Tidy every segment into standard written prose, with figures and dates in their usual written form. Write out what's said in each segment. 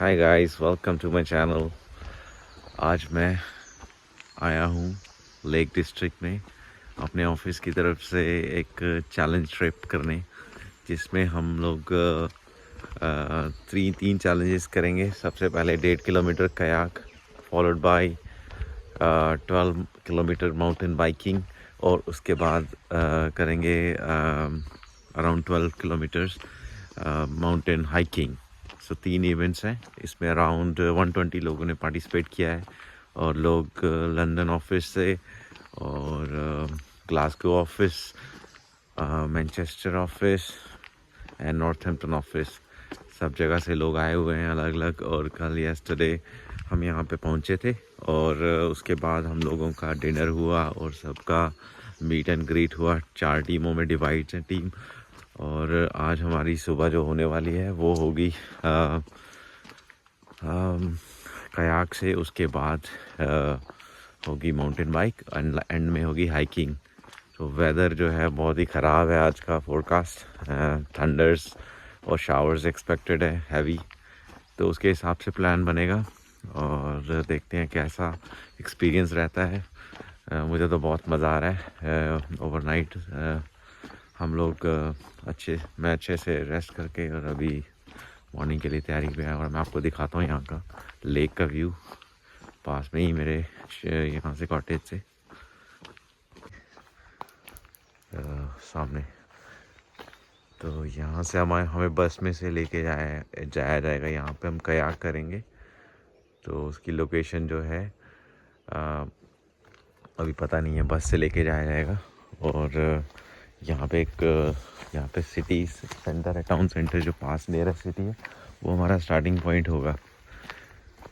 Hi guys, welcome to my channel. आज मैं आया हूँ लेक डिस्ट्रिक्ट में अपने ऑफिस की तरफ से एक चैलेंज ट्रिप करने, जिसमें हम लोग तीन चैलेंजेस करेंगे। सबसे पहले 1.5 kilometre kayak, followed by 12 kilometre mountain biking, और उसके बाद करेंगे अराउंड 12 किलोमीटर्स माउंटेन हाइकिंग। सो 3 इवेंट्स हैं। इसमें अराउंड 120 लोगों ने पार्टिसिपेट किया है, और लोग लंदन ऑफिस से और Glasgow office, Manchester office and Northampton office, सब जगह से लोग आए हुए हैं अलग अलग। और कल यस्टरडे हम यहाँ पे पहुँचे थे, और उसके बाद हम लोगों का डिनर हुआ और सबका मीट एंड ग्रीट हुआ। 4 टीमों में डिवाइड है टीम, और आज हमारी सुबह जो होने वाली है वो होगी कयाक से, उसके बाद होगी माउंटेन बाइक, एंड में होगी हाइकिंग। तो वेदर जो है बहुत ही ख़राब है आज का फोरकास्ट, थंडर्स और शावर्स एक्सपेक्टेड है हैवी। तो उसके हिसाब से प्लान बनेगा और देखते हैं कैसा एक्सपीरियंस रहता है। मुझे तो बहुत मज़ा आ रहा है। ओवरनाइट हम लोग मैं अच्छे से रेस्ट करके और अभी मॉर्निंग के लिए तैयारी पे है। और मैं आपको दिखाता हूँ यहाँ का लेक का व्यू, पास में ही मेरे यहाँ से कॉटेज से सामने। तो यहाँ से हमें बस में से लेके जाया जाएगा। यहाँ पे हम कयाक करेंगे, तो उसकी लोकेशन जो है अभी पता नहीं है, बस से लेके जाया जाएगा। और यहाँ पे सिटी सेंटर है, टाउन सेंटर जो पास नियरेस्ट सिटी है, वो हमारा स्टार्टिंग पॉइंट होगा।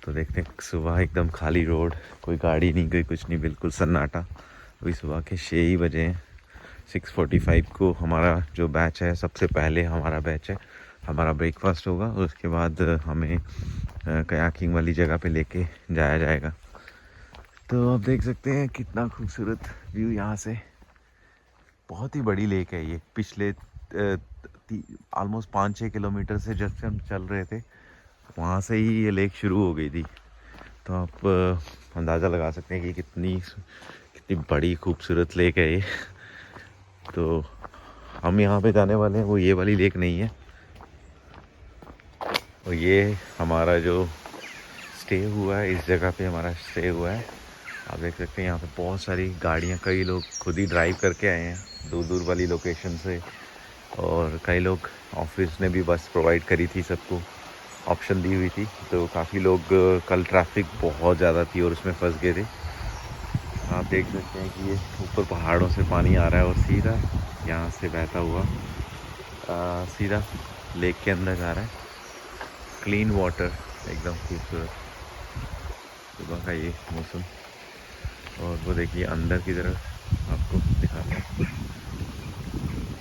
तो देखते हैं, सुबह एकदम खाली रोड, कोई गाड़ी नहीं, कोई कुछ नहीं, बिल्कुल सन्नाटा। अभी सुबह के 6 ही बजे हैं। 6:45 को हमारा जो बैच है, सबसे पहले हमारा बैच है, हमारा ब्रेकफास्ट होगा, और उसके बाद हमें कयाकिंग वाली जगह पे लेके जाया जाएगा। तो आप देख सकते हैं कितना खूबसूरत व्यू यहाँ से। बहुत ही बड़ी लेक है ये। पिछले ऑलमोस्ट 5-6 किलोमीटर से जब से हम चल रहे थे, वहाँ से ही ये लेक शुरू हो गई थी। तो आप अंदाज़ा लगा सकते हैं कि कितनी बड़ी खूबसूरत लेक है ये। तो हम यहाँ पे जाने वाले हैं, वो ये वाली लेक नहीं है, और ये हमारा जो स्टे हुआ है, इस जगह पे हमारा स्टे हुआ है। आप देख सकते हैं यहाँ पे बहुत सारी गाड़ियाँ, कई लोग खुद ही ड्राइव करके आए हैं दूर दूर वाली लोकेशन से, और कई लोग ऑफिस ने भी बस प्रोवाइड करी थी, सबको ऑप्शन दी हुई थी। तो काफ़ी लोग, कल ट्रैफिक बहुत ज़्यादा थी और उसमें फंस गए थे। आप देख सकते हैं कि ये ऊपर पहाड़ों से पानी आ रहा है और सीधा यहाँ से बहता हुआ सीधा लेक के अंदर जा रहा है। क्लीन वाटर, एकदम खूबसूरत सुबह का ये मौसम। और वो देखिए अंदर की तरफ आपको दिखाता है,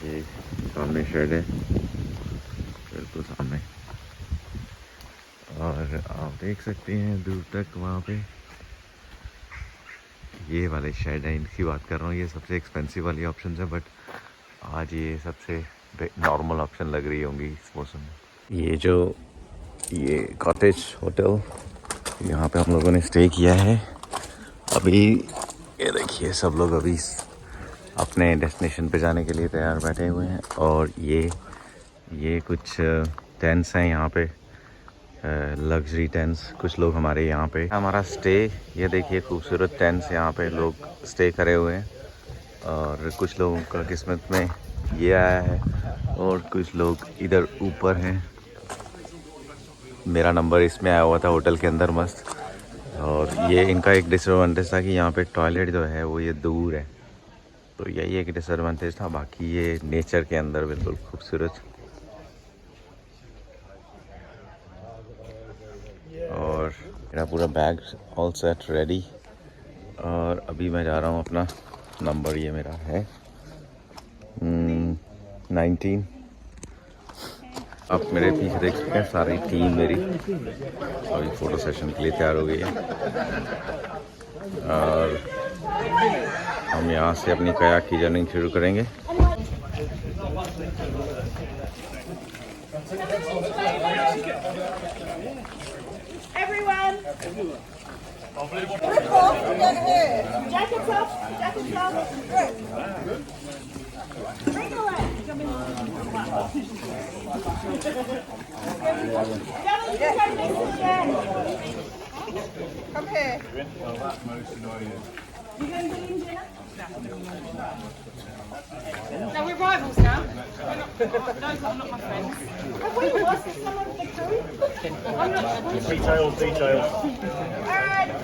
ये सामने शेड है, बिल्कुल सामने। और आप देख सकते हैं दूर तक वहाँ पे ये वाले शेड है, इनकी बात कर रहा हूँ। ये सबसे एक्सपेंसिव वाली ऑप्शन है, बट आज ये सबसे नॉर्मल ऑप्शन लग रही होंगी इस मौसम में। ये कॉटेज होटल, यहाँ पे हम लोगों ने स्टे किया है। अभी ये देखिए सब लोग अभी अपने डेस्टिनेशन पे जाने के लिए तैयार बैठे हुए हैं। और ये कुछ टेंट्स हैं यहाँ पे, लग्जरी टेंट्स। कुछ लोग हमारे यहाँ पे हमारा स्टे, ये देखिए खूबसूरत टेंट्स यहाँ पे लोग स्टे करे हुए हैं। और कुछ लोगों का किस्मत में ये आया है, और कुछ लोग इधर ऊपर हैं। मेरा नंबर इसमें आया हुआ था होटल के अंदर मस्त। और ये इनका एक डिसएडवांटेज था कि यहाँ पे टॉयलेट जो है वो ये दूर है, तो यही एक डिसएडवांटेज था। बाकी ये नेचर के अंदर बिल्कुल खूबसूरत। और मेरा पूरा बैग ऑल सेट रेडी, और अभी मैं जा रहा हूँ अपना नंबर, ये मेरा है 19। आप मेरे पीछे देख सकते हैं सारी टीम मेरी अभी फ़ोटो सेशन के लिए तैयार हो गई है। और हम यहाँ से अपनी कयाक की जर्नी शुरू करेंगे। Jackets off. Jackets off. Good. Bring it away. Gavin, you can go next to the end. Come here. You going to be in dinner? No, we're rivals now. Those are not my friends. Have we lost someone with the crew? I'm not. Details.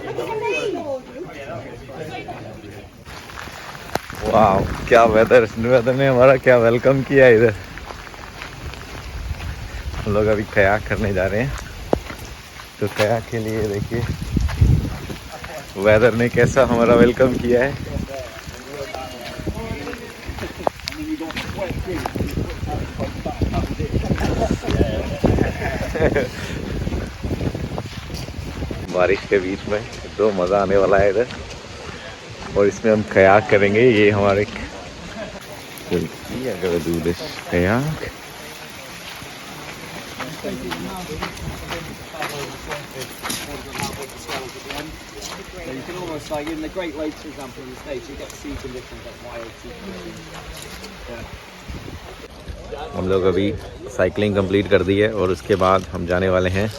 Look at me. वाह, क्या weather ने हमारा क्या welcome किया इधर। हम लोग अभी कयाक करने जा रहे हैं, तो कयाक के लिए देखिए वेदर ने कैसा हमारा वेलकम किया है। बारिश के बीच में तो मज़ा आने वाला है इधर, और इसमें हम कयाक करेंगे। ये हमारे अगर do this kayak. So you can almost, like in the Great Lakes, for example, in the States, you get sea conditions like wild sea conditions. हम लोग अभी साइकिलिंग कंप्लीट कर दी है, और उसके बाद हम जाने वाले हैं।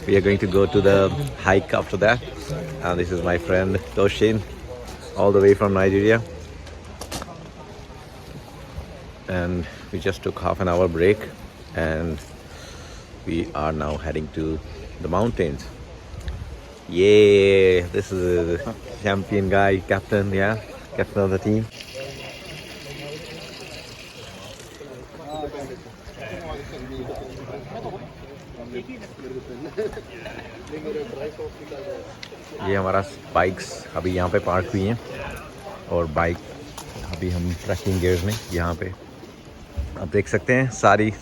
We are going to go to the hike after that, and this is my friend Toshin, all the way from Nigeria, and we just took half an hour break, and we are now heading to the mountains. Yeah, this is the champion guy, captain of the team. ये हमारा bikes अभी यहाँ पे park हुई हैं, और bike अभी हम ट्रैकिंग गियर्स में यहाँ पे आप देख सकते हैं।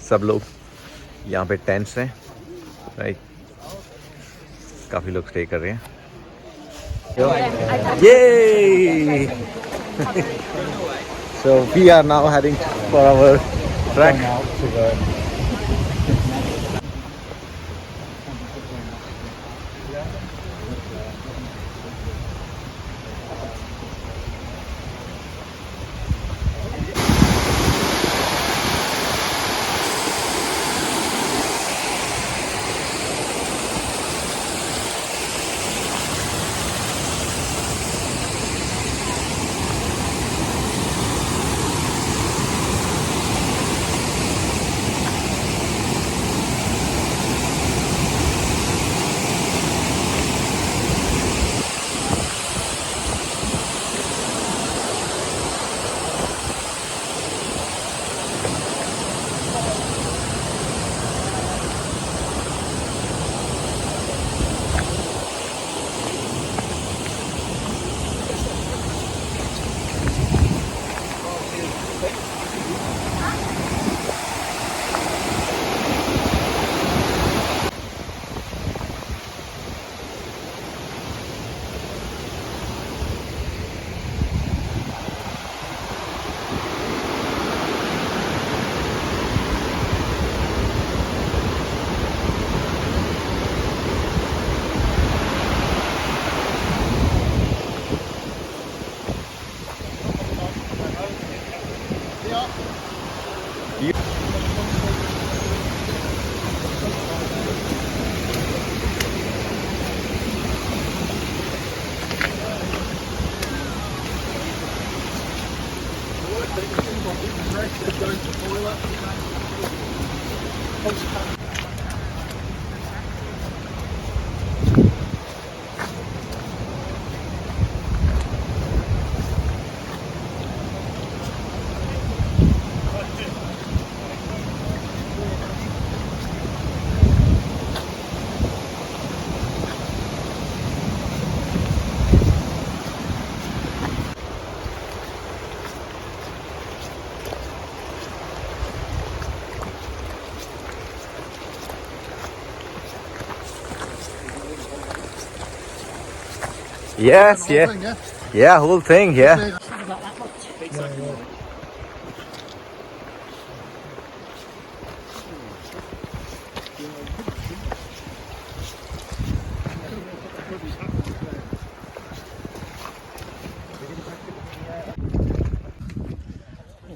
सब लोग यहाँ पे टेंट्स हैं, राइट, काफ़ी लोग स्टे कर रहे हैं। ये so we are now heading for our trek. Yes, yeah. Yeah, whole thing, yeah.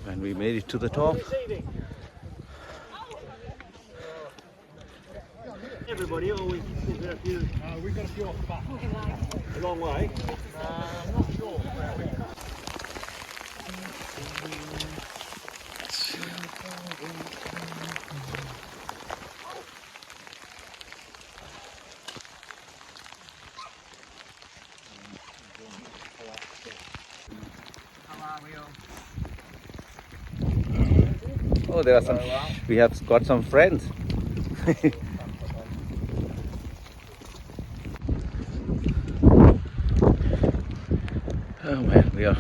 And we made it to the top. Everybody, or we got a few. We got a few off the back. A long way. I'm not sure. Oh, there are some. We have got some friends. Oh man, we are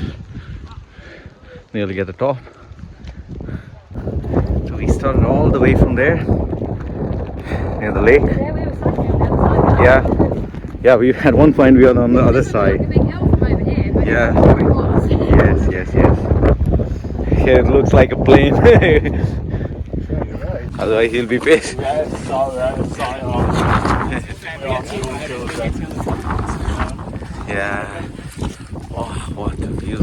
nearly at the top. So we started all the way from there, near the lake. Yeah, we were cycling on the other side. Yeah. We at one point we were on the other Like a side. big hill from over here, but Yeah. it's not where it was. Yes. Here it looks like a plane. Otherwise he'll be pissed. Yeah. Oh, what a view.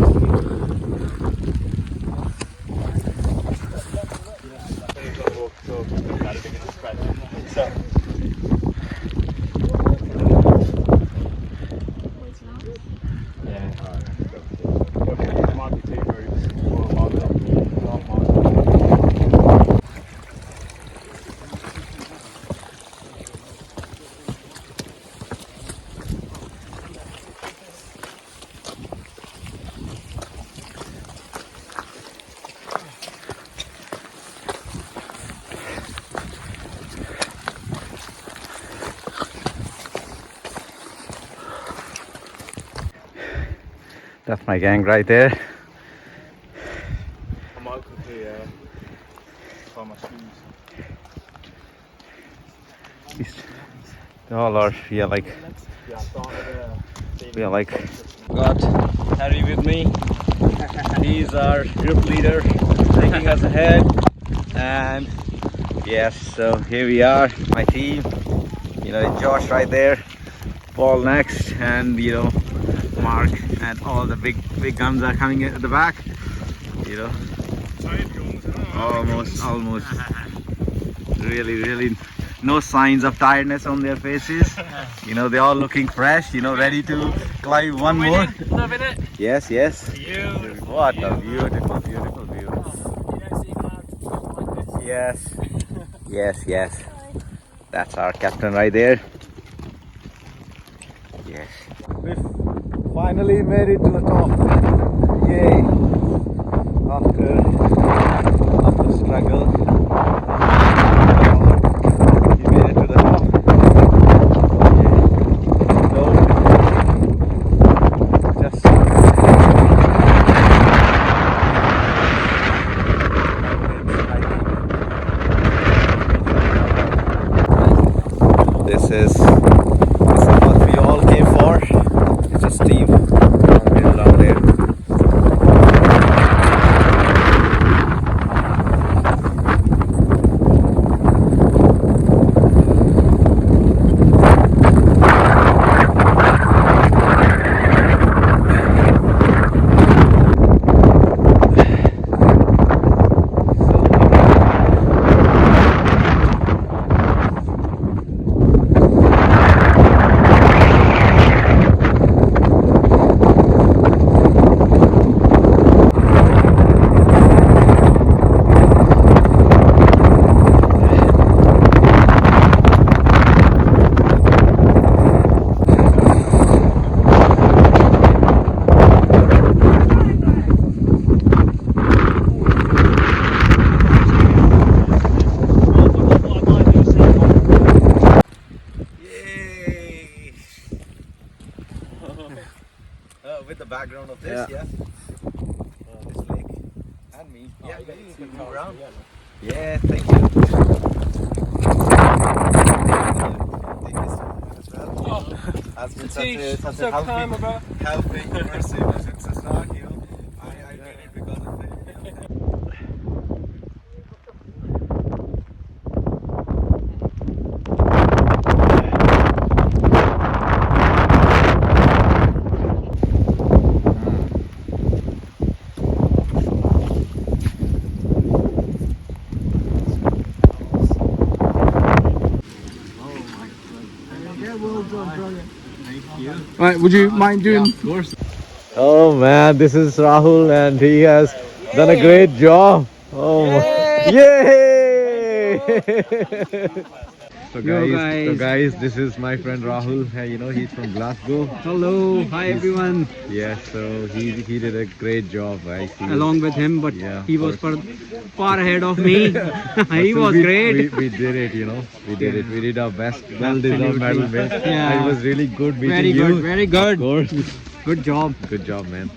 That's my gang right there. I might quickly find my shoes. They all are, yeah, like, Yeah, I started we are like, Got Harry with me. He's our group leader, taking us ahead. and yes, so here we are, my team. You know, Josh right there, Paul next, and you know, Mark, and all the big guns are coming at the back. You know, almost. Really, no signs of tiredness on their faces. You know, they're all looking fresh. You know, ready to climb one more. Loving it. Yes. Beautiful. What a beautiful view. Yes. That's our captain right there. Yes. We finally made it to the top. Yay! After struggle, we made it to the top. So, just this is what we all came for. It's just Steve down there. With the background of this, yeah. This lake and me. Yeah, you can go around. Yeah, thank you. Take this as well. Has been such a helping person since the start, you know. I did it because of it. Right, would you mind doing? Of course. Oh man, this is Rahul and he has done a great job. Oh, yay! So guys, this is my friend Rahul. You know, he's from Glasgow. Hello, hi everyone. Yeah, so he did a great job. I see. Along with him, but Yeah, he was far ahead of me. He was great. We did it, you know. We did it. We did our best. Well deserved medal, mate. Yeah. It was really good meeting Very you. good, very good. Of course. Good job. Good job, man.